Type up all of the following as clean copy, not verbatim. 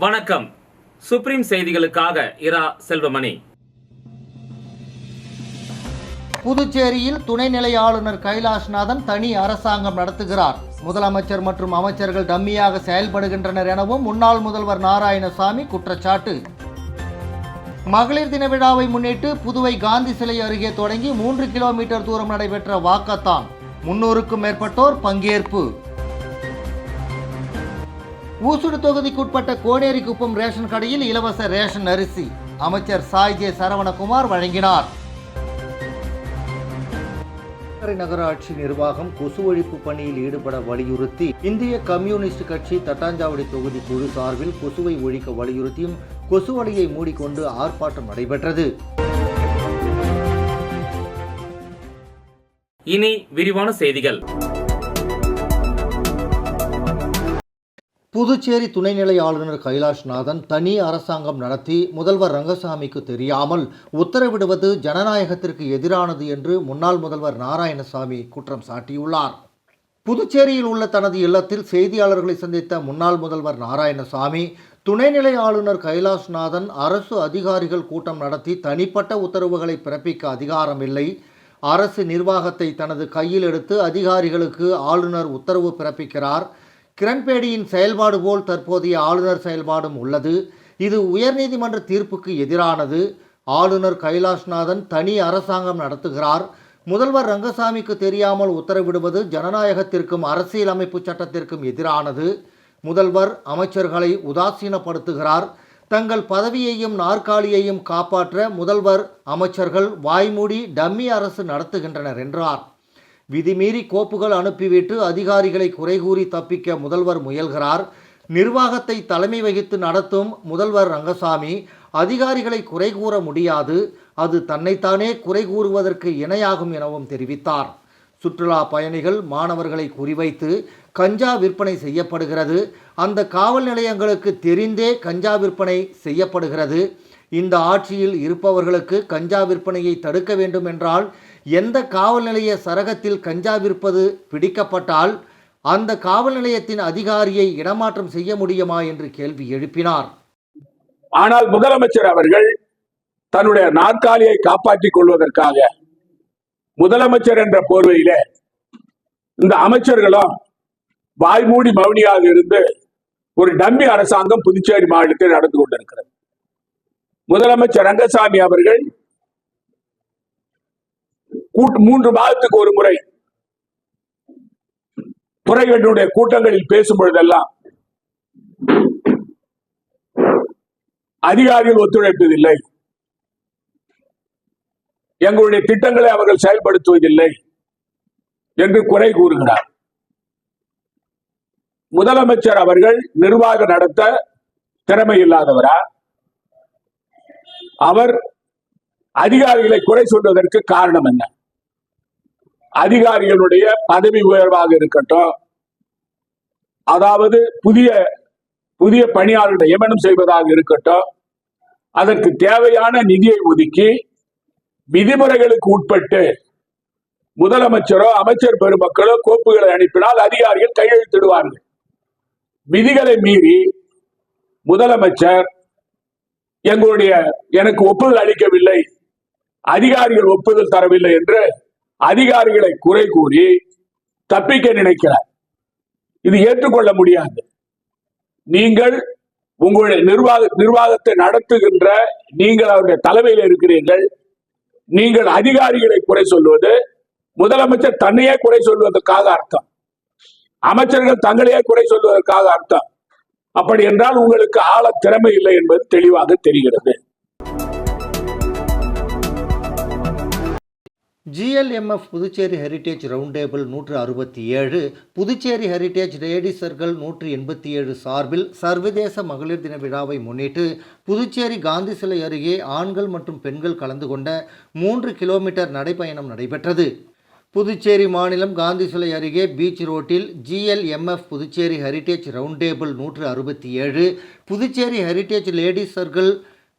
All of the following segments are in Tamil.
வணக்கம். சுப்ரீம் செய்திகளுக்காக இரா செல்வமணி. புதுச்சேரியில் துணைநிலை ஆளுநர் கைலாஷ்நாதன் தனி அரசாங்கம் நடத்துகிறார். முதலமைச்சர் மற்றும் அமைச்சர்கள் டம்மியாக செயல்படுகின்றனர் எனவும் முன்னாள் முதல்வர் நாராயணசாமி குற்றச்சாட்டு. மகளிர் தின விழாவை முன்னிட்டு புதுவை காந்தி சிலை அருகே தொடங்கி 3 கிலோமீட்டர் தூரம் நடைபெற்ற வாக்கத்தான். 300க்கும் மேற்பட்டோர் பங்கேற்பு. ஊசுடு தொகுதிக்குட்பட்ட கோனேரிக்குப்பம் ரேஷன் கடையில் இலவச ரேஷன் அரிசி அமைச்சர் சாய் ஜே சரவணகுமார் வழங்கினார். நகராட்சி நிர்வாகம் கொசு ஒழிப்பு பணியில் ஈடுபட வலியுறுத்தி இந்திய கம்யூனிஸ்ட் கட்சி தட்டாஞ்சாவடி தொகுதி குழு சார்பில் கொசுவை ஒழிக்க வலியுறுத்தியும் கொசு வலையை மூடிக்கொண்டு ஆர்ப்பாட்டம் நடைபெற்றது. இனி விரிவான செய்திகள். புதுச்சேரி துணைநிலை ஆளுநர் கைலாஷ்நாதன் தனி அரசாங்கம் நடத்தி முதல்வர் ரங்கசாமிக்கு தெரியாமல் உத்தரவிடுவது ஜனநாயகத்திற்கு எதிரானது என்று முன்னாள் முதல்வர் நாராயணசாமி குற்றம் சாட்டியுள்ளார். புதுச்சேரியில் உள்ள தனது இல்லத்தில் செய்தியாளர்களை சந்தித்த முன்னாள் முதல்வர் நாராயணசாமி, துணைநிலை ஆளுநர் கைலாஷ்நாதன் அரசு அதிகாரிகள் கூட்டம் நடத்தி தனிப்பட்ட உத்தரவுகளை பிறப்பிக்க அதிகாரமில்லை. அரசு நிர்வாகத்தை தனது கையில் எடுத்து அதிகாரிகளுக்கு ஆளுநர் உத்தரவு பிறப்பிக்கிறார். கிரண்பேடியின் செயல்பாடு போல் தற்போதைய ஆளுநர் செயல்பாடும் உள்ளது. இது உயர்நீதிமன்ற தீர்ப்புக்கு எதிரானது. ஆளுநர் கைலாஷ்நாதன் தனி அரசாங்கம் நடத்துகிறார். முதல்வர் ரங்கசாமிக்கு தெரியாமல் உத்தரவிடுவது ஜனநாயகத்திற்கும் அரசியலமைப்பு சட்டத்திற்கும் எதிரானது. முதல்வர் அமைச்சர்களை உதாசீனப்படுத்துகிறார். தங்கள் பதவியையும் நாற்காலியையும் காப்பாற்ற முதல்வர் அமைச்சர்கள் வாய்மூடி டம்மி அரசு நடத்துகின்றனர் என்றார். விதிமீறி கோப்புகள் அனுப்பிவிட்டு அதிகாரிகளை குறைகூறி தப்பிக்க முதல்வர் முயல்கிறார். நிர்வாகத்தை தலைமை வகித்து நடத்தும் முதல்வர் ரங்கசாமி அதிகாரிகளை குறை கூற முடியாது. அது தன்னைத்தானே குறை கூறுவதற்கு இணையாகும் எனவும் தெரிவித்தார். சுற்றுலா பயணிகள், மாணவர்களை குறிவைத்து கஞ்சா விற்பனை செய்யப்படுகிறது. அந்த காவல் நிலையங்களுக்கு தெரிந்தே கஞ்சா விற்பனை செய்யப்படுகிறது. இந்த ஆட்சியில் இருப்பவர்களுக்கு கஞ்சா விற்பனையை தடுக்க வேண்டும் என்றால் எந்த காவல் நிலைய சரகத்தில் கஞ்சா விற்பது பிடிக்கப்பட்டால் அந்த காவல் நிலையத்தின் அதிகாரியை இடமாற்றம் செய்ய முடியுமா என்று கேள்வி எழுப்பினார். ஆனால் முதலமைச்சர் அவர்கள் தன்னுடைய நாற்காலியை காப்பாற்றிக் கொள்வதற்காக முதலமைச்சர் என்ற போர்வையில இந்த அமைச்சர்களும் வாய்மூடி மௌனியாக இருந்து ஒரு டம்மி அரசாங்கம் புதுச்சேரி மாநிலத்தில் நடந்து கொண்டிருக்கிறது. முதலமைச்சர் ரங்கசாமி அவர்கள் 3 மாதத்துக்கு ஒரு முறை துறைகளுடைய கூட்டங்களில் பேசும் பொழுதெல்லாம் அதிகாரிகள் ஒத்துழைப்பதில்லை, எங்களுடைய திட்டங்களை அவர்கள் செயல்படுத்துவதில்லை என்று குறை கூறுகிறார். முதலமைச்சர் அவர்கள் நிர்வாகம் நடத்த திறமை இல்லாதவரா? அவர் அதிகாரிகளை குறை சொல்வதற்கு காரணம் என்ன? அதிகாரிகளுடைய பதவி உயர்வாக இருக்கட்டும், அதாவது புதிய பணியாளர்களை நியமனம் செய்வதாக இருக்கட்டும், அதற்கு தேவையான நிதியை ஒதுக்கி விதிமுறைகளுக்கு உட்பட்டு முதலமைச்சரோ அமைச்சர் பெருமக்களோ கோப்புகளை அனுப்பினால் அதிகாரிகள் கையெழுத்திடுவார்கள். விதிகளை மீறி முதலமைச்சர் எனக்கு ஒப்புதல் அளிக்கவில்லை, அதிகாரிகள் ஒப்புதல் தரவில்லை என்று அதிகாரிகளை குறை கூறி தப்பிக்க நினைக்கிறார். இது ஏற்றுக்கொள்ள முடியாது. நீங்கள் உங்களுடைய நிர்வாகத்தை நடத்துகின்ற நீங்கள் அவருடைய தலைமையில் இருக்கிறீர்கள். நீங்கள் அதிகாரிகளை குறை சொல்வது முதலமைச்சர் தன்னையே குறை சொல்வதற்காக அர்த்தம், அமைச்சர்கள் தங்களையே குறை சொல்வதற்காக அர்த்தம். அப்படி என்றால் உங்களுக்கு ஆள திறமை இல்லை என்பது தெளிவாக தெரிகிறது. GLMF Puducherry heritage round table 167, Puducherry heritage ladies circle 187 சார்பில் சர்வதேச மகளிர் தின விழாவை முன்னிட்டு புதுச்சேரி காந்தி சிலை அருகே ஆண்கள் மற்றும் பெண்கள் கலந்து கொண்ட 3 கிலோமீட்டர் நடைபயணம் நடைபெற்றது. புதுச்சேரி மாநிலம் காந்தி சிலை அருகே பீச் ரோட்டில் GLMF Puducherry heritage round table 167, Puducherry heritage ladies circle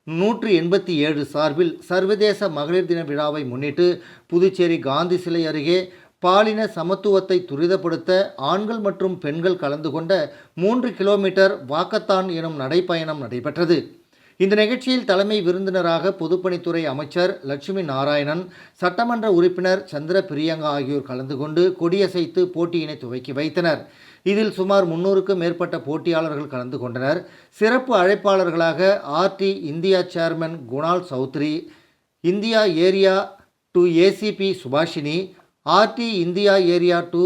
187 சார்பில் சர்வதேச மகளிர் தின விழாவை முன்னிட்டு புதுச்சேரி காந்தி சிலை அருகே பாலின சமத்துவத்தை துரிதப்படுத்த ஆண்கள் மற்றும் பெண்கள் கலந்து கொண்ட 3 கிலோமீட்டர் வாக்கத்தான் எனும் நடைப்பயணம் நடைபெற்றது. இந்த நிகழ்ச்சியில் தலைமை விருந்தினராக பொதுப்பணித்துறை அமைச்சர் லட்சுமி நாராயணன், சட்டமன்ற உறுப்பினர் சந்திர பிரியங்கா ஆகியோர் கலந்து கொண்டு கொடியசைத்து போட்டியினை துவக்கி வைத்தனர். இதில் சுமார் 300க்கும் மேற்பட்ட போட்டியாளர்கள் கலந்து கொண்டனர். சிறப்பு அழைப்பாளர்களாக RT India chairman Kunal Chaudhary, India area 2 ACP Subhashini, RT India area 2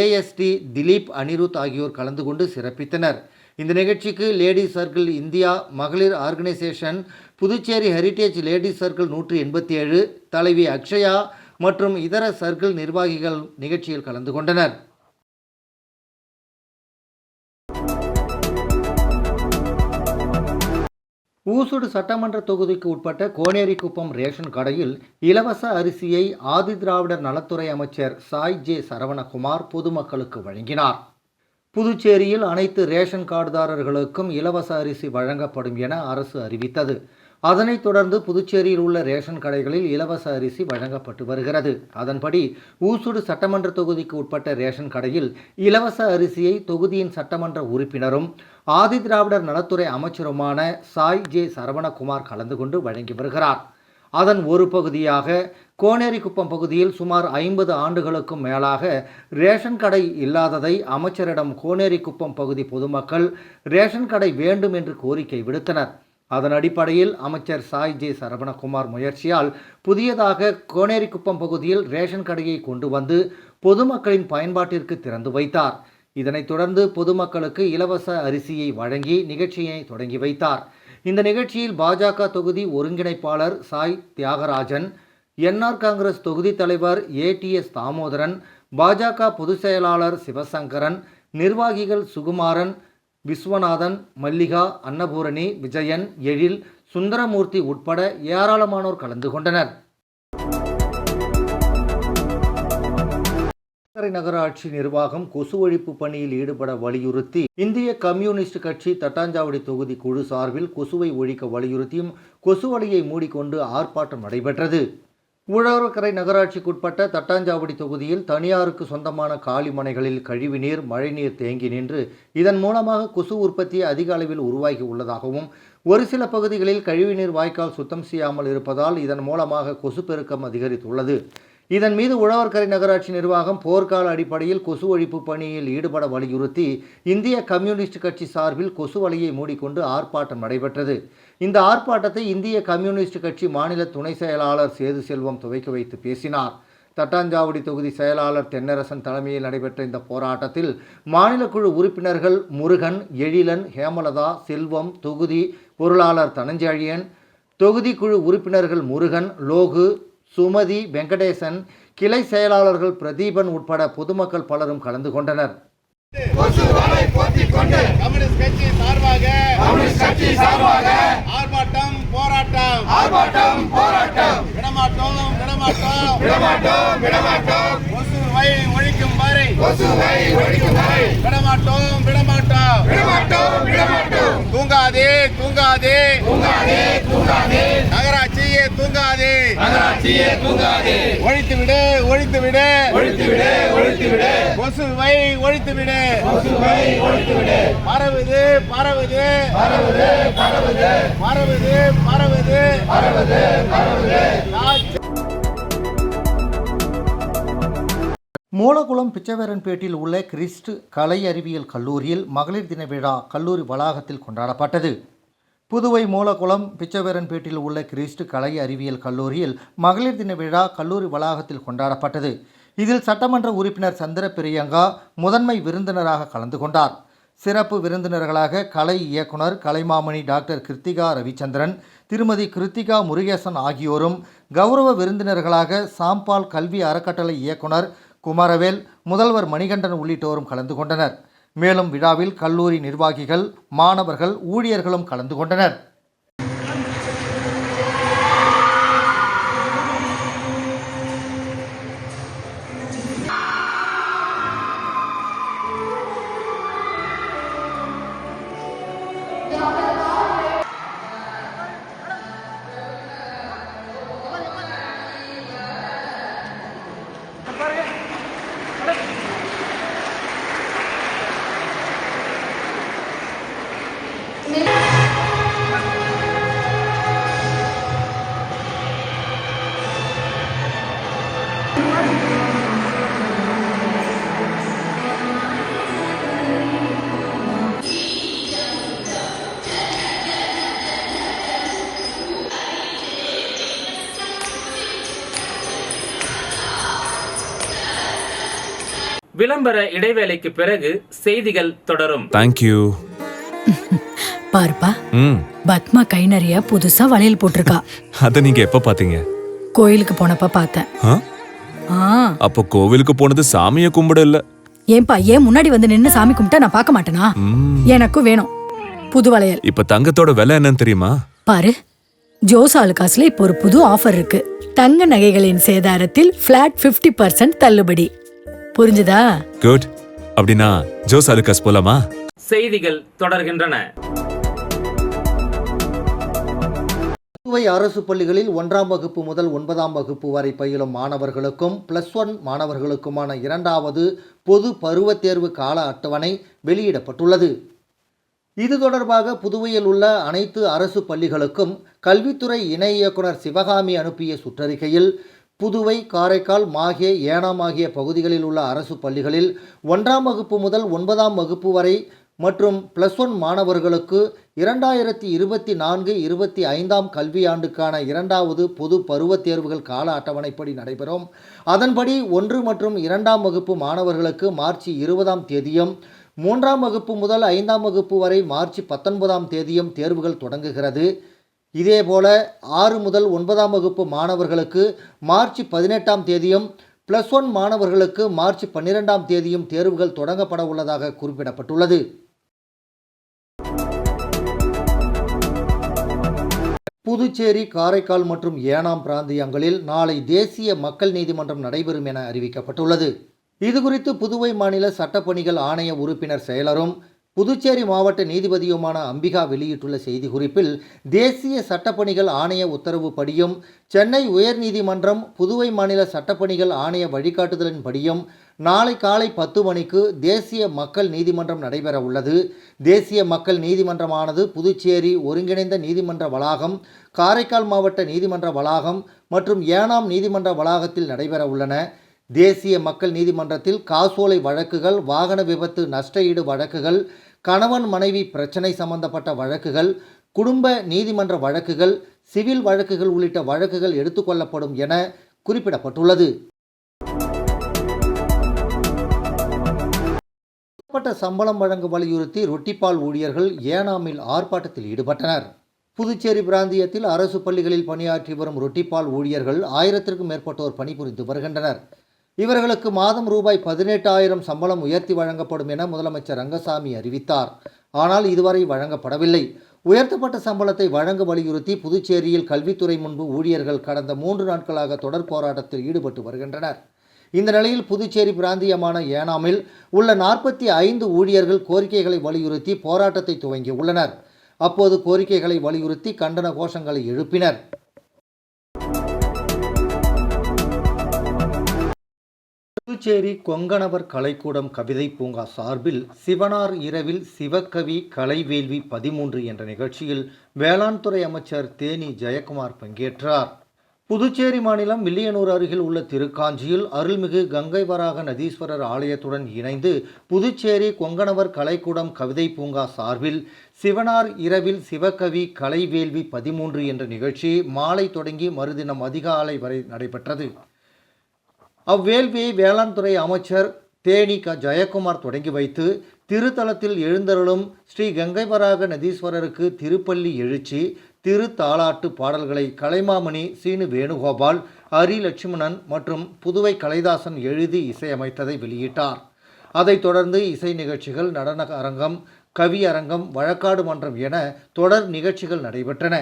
AST Dileep Anirudh ஆகியோர் கலந்து கொண்டு சிறப்பித்தனர். இந்த நிகழ்ச்சிக்கு லேடிஸ் சர்க்கிள் இந்தியா மகளிர் organisation, Puducherry heritage ladies circle 187 தலைவி அக்ஷயா மற்றும் இதர சர்க்கிள் நிர்வாகிகள் நிகழ்ச்சியில் கலந்து கொண்டனர். ஊசுடு சட்டமன்ற தொகுதிக்கு உட்பட்ட கோனேரிக்குப்பம் ரேஷன் கடையில் இலவச அரிசியை ஆதிதிராவிடர் நலத்துறை அமைச்சர் சாய் ஜே சரவணகுமார் பொதுமக்களுக்கு வழங்கினார். புதுச்சேரியில் அனைத்து ரேஷன் கார்டுதாரர்களுக்கும் இலவச அரிசி வழங்கப்படும் என அரசு அறிவித்தது. அதனைத் தொடர்ந்து புதுச்சேரியில் உள்ள ரேஷன் கடைகளில் இலவச அரிசி வழங்கப்பட்டு வருகிறது. அதன்படி ஊசுடு சட்டமன்ற தொகுதிக்கு உட்பட்ட ரேஷன் கடையில் இலவச அரிசியை தொகுதியின் சட்டமன்ற உறுப்பினரும் ஆதிதிராவிடர் நலத்துறை அமைச்சருமான சாய் ஜே சரவணகுமார் கலந்து கொண்டு வழங்கி வருகிறார். அதன் ஒரு பகுதியாக கோனேரிக்குப்பம் பகுதியில் சுமார் 50 ஆண்டுகளுக்கும் மேலாக ரேஷன் கடை இல்லாததை அமைச்சரிடம் கோனேரிக்குப்பம் பகுதி பொதுமக்கள் ரேஷன் கடை வேண்டும் என்று கோரிக்கை விடுத்தனர். அதன் அடிப்படையில் அமைச்சர் சாய் ஜே சரவணகுமார் முயற்சியால் புதியதாக கோனேரிக்குப்பம் பகுதியில் ரேஷன் கடையை கொண்டு வந்து பொதுமக்களின் பயன்பாட்டிற்கு திறந்து வைத்தார். இதனைத் தொடர்ந்து பொதுமக்களுக்கு இலவச அரிசியை வழங்கி நிகழ்ச்சியை தொடங்கி வைத்தார். இந்த நிகழ்ச்சியில் பாஜக தொகுதி ஒருங்கிணைப்பாளர் சாய் தியாகராஜன், என்ஆர் காங்கிரஸ் தொகுதி தலைவர் ஏடிஎஸ் தாமோதரன், பாஜக பொதுச் செயலாளர் சிவசங்கரன், நிர்வாகிகள் சுகுமாரன், விஸ்வநாதன், மல்லிகா, அன்னபூரணி, விஜயன், எழில், சுந்தரமூர்த்தி உட்பட ஏராளமானோர் கலந்து கொண்டனர். நகராட்சி நிர்வாகம் கொசு ஒழிப்பு பணியில் ஈடுபட வலியுறுத்தி இந்திய கம்யூனிஸ்ட் கட்சி தட்டாஞ்சாவடி தொகுதி குழு சார்பில் கொசுவை ஒழிக்க வலியுறுத்தியும் கொசு வலையை மூடிக்கொண்டு ஆர்ப்பாட்டம் நடைபெற்றது. உழவர்கரை நகராட்சிக்குட்பட்ட தட்டாஞ்சாவடி தொகுதியில் தனியாருக்கு சொந்தமான காலி மனைகளில் கழிவுநீர், மழைநீர் தேங்கி நின்று இதன் மூலமாக கொசு உற்பத்தி அதிக அளவில் உருவாகி உள்ளதாகவும், ஒரு சில பகுதிகளில் கழிவுநீர் வாய்க்கால் சுத்தம் செய்யாமல் இருப்பதால் இதன் மூலமாக கொசு பெருக்கம் அதிகரித்துள்ளது. இதன் மீது உழவர்கரை நகராட்சி நிர்வாகம் போர்க்கால அடிப்படையில் கொசு ஒழிப்பு பணியில் ஈடுபட வலியுறுத்தி இந்திய கம்யூனிஸ்ட் கட்சி சார்பில் கொசு வலையை மூடிக்கொண்டு ஆர்ப்பாட்டம் நடைபெற்றது. இந்த ஆர்ப்பாட்டத்தை இந்திய கம்யூனிஸ்ட் கட்சி மாநில துணை செயலாளர் சேது செல்வம் துவக்கி வைத்து பேசினார். தட்டாஞ்சாவடி தொகுதி செயலாளர் தென்னரசன் தலைமையில் நடைபெற்ற இந்த போராட்டத்தில் மாநில குழு உறுப்பினர்கள் முருகன், எழிலன், ஹேமலதா, செல்வம், தொகுதி பொருளாளர் தனஞ்செழியன், தொகுதி குழு உறுப்பினர்கள் முருகன், லோகு, சுமதி, வெங்கடேசன், கிளை செயலாளர்கள் பிரதீபன் உட்பட பொதுமக்கள் பலரும் கலந்து கொண்டனர். கம்யூனிஸ்ட் கட்சி சார்பாக ஆர்ப்பாட்டம் போராட்டம் விடமாட்டோம் கொசுவை ஒழிக்கும் வரை விடமாட்டோம் தூங்காதே நகராட்சியே தூங்காதே ஒழித்துவிடு கொசுவை ஒழித்துவிடு பரவுது மூலகுளம் பிச்சைவேரன்பேட்டில் உள்ள கிறிஸ்ட் கலை அறிவியல் கல்லூரியில் மகளிர் தின விழா கல்லூரி வளாகத்தில் கொண்டாடப்பட்டது. புதுவை மூலகுளம் பிச்சைவேரன்பேட்டில் உள்ள கிறிஸ்ட் கலை அறிவியல் கல்லூரியில் மகளிர் தின விழா கல்லூரி வளாகத்தில் கொண்டாடப்பட்டது. இதில் சட்டமன்ற உறுப்பினர் சந்திர பிரியங்கா முதன்மை விருந்தினராக கலந்து கொண்டார். சிறப்பு விருந்தினர்களாக கலை இயக்குனர் கலைமாமணி டாக்டர் கிருத்திகா ரவிச்சந்திரன், திருமதி கிருத்திகா முருகேசன் ஆகியோரும், கௌரவ விருந்தினர்களாக சாம்பால் கல்வி அறக்கட்டளை இயக்குனர் குமரவேல், முதல்வர் மணிகண்டன் உள்ளிட்டோரும் கலந்து கொண்டனர். மேலும் விழாவில் கல்லூரி நிர்வாகிகள், மாணவர்கள், ஊழியர்களும் கலந்து கொண்டனர். விளம்பர இடைவேளைக்கு பிறகு செய்திகள் தொடரும். தேங்க்யூ. பாருப்பா, ம், பத்மா கை நிறைய புதுசா வளையல் போட்டிருக்கா. அத நீங்க எப்ப பாத்தீங்க? கோயிலுக்கு போனப்ப பார்த்தேன். ஆ? ஆ, அப்ப கோவிலுக்கு போனது சாமியை கும்பிட இல்ல. ஏன்பா ஏன் முன்னாடி வந்து நின்னு சாமி கும்பிட்டா நான் பார்க்க மாட்டேனா? ம், எனக்கும் வேணும் புது வளையல். இப்ப தங்கத்தோட விலை என்னன்னு தெரியுமா? பாரு, ஜோஸ் ஆலுகாஸ்ல இப்போ ஒரு புது ஆஃபர் இருக்கு. தங்க நகைகளின் சேதாரத்தில் பிளாட் 50% தள்ளுபடி. புரிஞ்சுதா? குட். அப்படின்னா ஜோஸ் அலுகாஸ் போலாமா? செய்திகள் தொடர்கின்றன. புதுவை அரசு பள்ளிகளில் 1ஆம் வகுப்பு முதல் 9ஆம் வகுப்பு வரை பயிலும் மாணவர்களுக்கும் +1 மாணவர்களுக்குமான 2வது பொது பருவத் தேர்வு கால அட்டவணை வெளியிடப்பட்டுள்ளது. இது தொடர்பாக புதுவையில் உள்ள அனைத்து அரசு பள்ளிகளுக்கும் கல்வித்துறை இணை இயக்குனர் சிவகாமி அனுப்பிய சுற்றறிக்கையில் புதுவை, காரைக்கால், மாஹே, ஏனாம் ஆகிய பகுதிகளில் உள்ள அரசு பள்ளிகளில் 1ஆம் வகுப்பு முதல் 9ஆம் வகுப்பு வரை மற்றும் +1 மாணவர்களுக்கு 2024-25ஆம் கல்வியாண்டுக்கான 2வது பொது பருவத் தேர்வுகள் கால அட்டவணைப்படி நடைபெறும். அதன்படி 1 மற்றும் 2ஆம் வகுப்பு மாணவர்களுக்கு மார்ச் 20ஆம் தேதியும், 3ஆம் வகுப்பு முதல் 5ஆம் வகுப்பு வரை மார்ச் 19ஆம் தேதியும் தேர்வுகள் தொடங்குகிறது. இதேபோல 6 முதல் 9ஆம் வகுப்பு மாணவர்களுக்கு மார்ச் 18ஆம் தேதியும், +1 மாணவர்களுக்கு மார்ச் 12ஆம் தேதியும் தேர்வுகள் தொடங்கப்பட உள்ளதாக குறிப்பிடப்பட்டுள்ளது. புதுச்சேரி, காரைக்கால் மற்றும் ஏனாம் பிராந்தியங்களில் நாளை தேசிய மக்கள் நீதிமன்றம் நடைபெறும் என அறிவிக்கப்பட்டுள்ளது. இதுகுறித்து புதுவை மாநில சட்டப்பணிகள் ஆணைய உறுப்பினர் செயலரும் புதுச்சேரி மாவட்ட நீதிபதியுமான அம்பிகா வெளியிட்டுள்ள செய்திக்குறிப்பில், தேசிய சட்டப்பணிகள் ஆணைய உத்தரவுப்படியும் சென்னை உயர்நீதிமன்றம் புதுவை மாநில சட்டப்பணிகள் ஆணைய வழிகாட்டுதலின்படியும் நாளை காலை 10 மணிக்கு தேசிய மக்கள் நீதிமன்றம் நடைபெற உள்ளது. தேசிய மக்கள் நீதிமன்றமானது புதுச்சேரி ஒருங்கிணைந்த நீதிமன்ற வளாகம், காரைக்கால் மாவட்ட நீதிமன்ற வளாகம் மற்றும் ஏனாம் நீதிமன்ற வளாகத்தில் நடைபெற உள்ளன. தேசிய மக்கள் நீதிமன்றத்தில் காசோலை வழக்குகள், வாகன விபத்து நஷ்டஈடு வழக்குகள், கணவன் மனைவி பிரச்சினை சம்பந்தப்பட்ட வழக்குகள், குடும்ப நீதிமன்ற வழக்குகள், சிவில் வழக்குகள் உள்ளிட்ட வழக்குகள் எடுத்துக்கொள்ளப்படும் என குறிப்பிடப்பட்டுள்ளது. சம்பளம் வழங்க வலியுறுத்தி ரொட்டிப்பால் ஊழியர்கள் ஏனாமில் ஆர்ப்பாட்டத்தில் ஈடுபட்டனர். புதுச்சேரி பிராந்தியத்தில் அரசு பள்ளிகளில் பணியாற்றி வரும் ரொட்டிப்பால் ஊழியர்கள் 1000க்கும் மேற்பட்டோர் பணிபுரிந்து வருகின்றனர். இவர்களுக்கு மாதம் ரூபாய் 18,000 சம்பளம் உயர்த்தி வழங்கப்படும் என முதலமைச்சர் ரங்கசாமி அறிவித்தார். ஆனால் இதுவரை வழங்கப்படவில்லை. உயர்த்தப்பட்ட சம்பளத்தை வழங்க வலியுறுத்தி புதுச்சேரியில் கல்வித்துறை முன்பு ஊழியர்கள் கடந்த 3 நாட்களாக தொடர் போராட்டத்தில் ஈடுபட்டு வருகின்றனர். இந்த நிலையில் புதுச்சேரி பிராந்தியமான ஏனாமில் உள்ள 45 ஊழியர்கள் கோரிக்கைகளை வலியுறுத்தி போராட்டத்தை துவங்கியுள்ளனர். அப்போது கோரிக்கைகளை வலியுறுத்தி கண்டன கோஷங்களை எழுப்பினர். புதுச்சேரி கொங்கணவர் கலைக்கூடம் கவிதை பூங்கா சார்பில் சிவனார் இரவில் சிவகவி கலைவேள்வி 13 என்ற நிகழ்ச்சியில் வேளாண் துறை அமைச்சர் தேனி ஜெயக்குமார் பங்கேற்றார். புதுச்சேரி மாநிலம் வில்லியனூர் அருகில் உள்ள திருக்காஞ்சியில் அருள்மிகு கங்கை வராக நதீஸ்வரர் ஆலயத்துடன் இணைந்து புதுச்சேரி கொங்கணவர் கலைக்கூடம் கவிதை பூங்கா சார்பில் சிவனார் இரவில் சிவகவி கலைவேள்வி 13 என்ற நிகழ்ச்சி மாலை தொடங்கி மறுதினம் அதிகாலை வரை நடைபெற்றது. அவ்வேள்வியை வேளாண் துறை அமைச்சர் தேனி ஜெயக்குமார் தொடங்கி வைத்து திருத்தலத்தில் எழுந்தருளும் ஸ்ரீ கங்கை வராக நதீஸ்வரருக்கு திருப்பள்ளி எழுச்சி, திருத்தாலாட்டு பாடல்களை கலைமாமணி சீனு வேணுகோபால், ஹரி லட்சுமணன் மற்றும் புதுவை கலைதாசன் எழுதி இசையமைத்ததை வெளியிட்டார். அதைத் தொடர்ந்து இசை நிகழ்ச்சிகள், நடன அரங்கம், கவி அரங்கம், வழக்காடு மன்றம் என தொடர் நிகழ்ச்சிகள் நடைபெற்றன.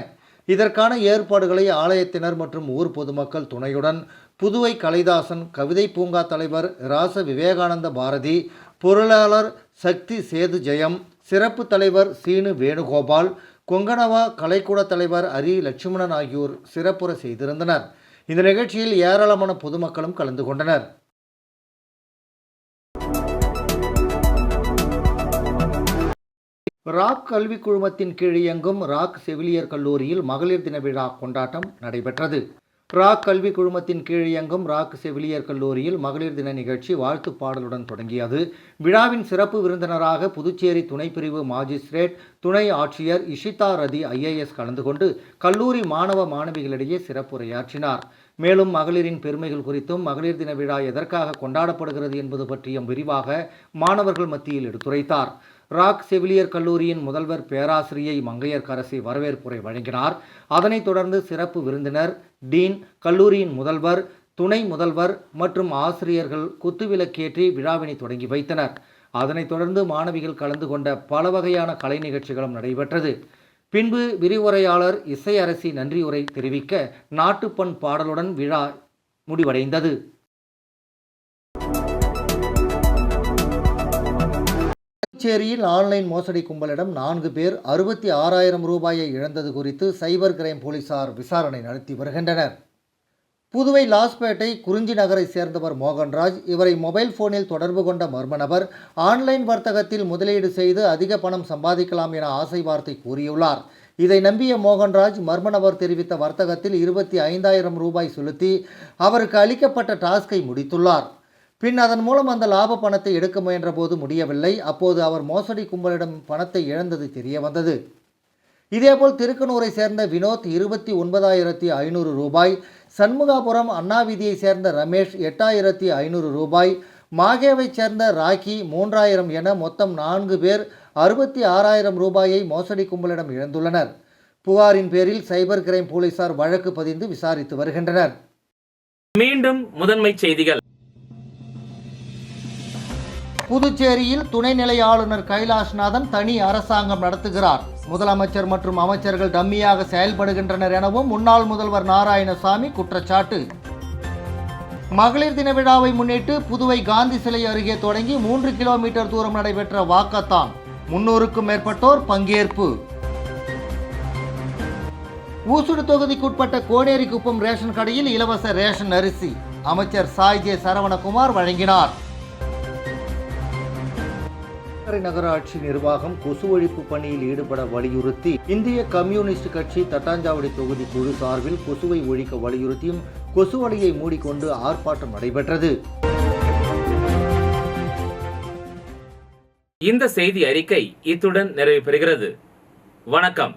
இதற்கான ஏற்பாடுகளை ஆலயத்தினர் மற்றும் ஊர் பொதுமக்கள் துணையுடன் புதுவை கலைதாசன், கவிதை பூங்கா தலைவர் ராச விவேகானந்த பாரதி, பொருளாளர் சக்தி சேது ஜெயம், சிறப்பு தலைவர் சீனு வேணுகோபால், கொங்கணவா கலைக்கூட தலைவர் ஹரி லட்சுமணன் ஆகியோர் சிறப்புற செய்திருந்தனர். இந்த நிகழ்ச்சியில் ஏராளமான பொதுமக்களும் கலந்து கொண்டனர். ராக் கல்வி குழுமத்தின் கீழ் இயங்கும் ராக் செவிலியர் கல்லூரியில் மகளிர் தின விழா கொண்டாட்டம் நடைபெற்றது. ராக் கல்வி குழுமத்தின் கீழ் இயங்கும் ராக் செவிலியர் கல்லூரியில் மகளிர் தின நிகழ்ச்சி வாழ்த்து பாடலுடன் தொடங்கியது. விழாவின் சிறப்பு விருந்தினராக புதுச்சேரி துணைப்பிரிவு மாஜிஸ்ட்ரேட் துணை ஆட்சியர் இஷிதா ரதி IAS கலந்து கொண்டு கல்லூரி மாணவ மாணவிகளிடையே சிறப்புரையாற்றினார். மேலும் மகளிரின் பெருமைகள் குறித்தும் மகளிர் தின விழா எதற்காக கொண்டாடப்படுகிறது என்பது பற்றியும் விரிவாக மாணவர்கள் மத்தியில் எடுத்துரைத்தார். ராக் செவிலியர் கல்லூரியின் முதல்வர் பேராசிரியை மங்கையர்கரசி வரவேற்புரை வழங்கினார். அதனைத் தொடர்ந்து சிறப்பு விருந்தினர், டீன், கல்லூரியின் முதல்வர், துணை முதல்வர் மற்றும் ஆசிரியர்கள் குத்துவிளக்கேற்றி விழாவினை தொடங்கி வைத்தனர். அதனைத் தொடர்ந்து மாணவிகள் கலந்து கொண்ட பல வகையான கலை நிகழ்ச்சிகளும் நடைபெற்றது. பின்பு விரிவுரையாளர் இசையரசி நன்றியுரை தெரிவிக்க நாட்டுப்பண் பாடலுடன் விழா முடிவடைந்தது. புதுச்சேரியில் ஆன்லைன் மோசடி கும்பலிடம் 4 பேர் 66,000 ரூபாயை இழந்தது குறித்து சைபர் கிரைம் போலீசார் விசாரணை நடத்தி வருகின்றனர். புதுவை லாஸ்பேட்டை குறிஞ்சி நகரை சேர்ந்தவர் மோகன்ராஜ். இவரை மொபைல் போனில் தொடர்பு கொண்ட மர்ம நபர் ஆன்லைன் வர்த்தகத்தில் முதலீடு செய்து அதிக பணம் சம்பாதிக்கலாம் என ஆசை வார்த்தை கூறியுள்ளார். இதை நம்பிய மோகன்ராஜ் மர்ம நபர் தெரிவித்த வர்த்தகத்தில் 25,000 ரூபாய் செலுத்தி அவருக்கு அளிக்கப்பட்ட டாஸ்கை முடித்துள்ளார். பின் அதன் மூலம் அந்த லாப பணத்தை எடுக்க முயன்ற போது முடியவில்லை. அப்போது அவர் மோசடி கும்பலிடம் பணத்தை இழந்தது தெரிய வந்தது. இதேபோல் திருக்கனூரை சேர்ந்த வினோத் 29,500 ரூபாய், சண்முகாபுரம் அண்ணாவீதியை சேர்ந்த ரமேஷ் 8,500 ரூபாய், மாகேவைச் சேர்ந்த ராக்கி 3,000 என மொத்தம் 4 பேர் 66,000 ரூபாயை மோசடி கும்பலிடம் இழந்துள்ளனர். புகாரின் பேரில் சைபர் கிரைம் போலீசார் வழக்கு பதிந்து விசாரித்து வருகின்றனர். மீண்டும் முதன்மை செய்திகள். புதுச்சேரியில் துணைநிலை ஆளுநர் கைலாஷ்நாதன் தனி அரசாங்கம் நடத்துகிறார். முதலமைச்சர் மற்றும் அமைச்சர்கள் டம்மியாக செயல்படுகின்றனர் எனவும் முன்னாள் முதல்வர் நாராயணசாமி குற்றச்சாட்டு. மகளிர் தின விழாவை முன்னிட்டு புதுவை காந்தி சிலை அருகே தொடங்கி 3 கிலோமீட்டர் தூரம் நடைபெற்ற வாக்கத்தான். 300க்கும் மேற்பட்டோர் பங்கேற்பு. ஊசுடு தொகுதிக்குட்பட்ட கோனேரிக்குப்பம் ரேஷன் கடையில் இலவச ரேஷன் அரிசி அமைச்சர் சாய் ஜே சரவணகுமார் வழங்கினார். நகராட்சி நிர்வாகம் கொசு ஒழிப்பு பணியில் ஈடுபட வலியுறுத்தி இந்திய கம்யூனிஸ்ட் கட்சி தட்டாஞ்சாவடி தொகுதி குழு சார்பில் கொசுவை ஒழிக்க வலியுறுத்தியும் கொசு வலையை மூடிக்கொண்டு ஆர்ப்பாட்டம் நடைபெற்றது. இந்த செய்தி அறிக்கை இத்துடன் நிறைவு பெறுகிறது. வணக்கம்.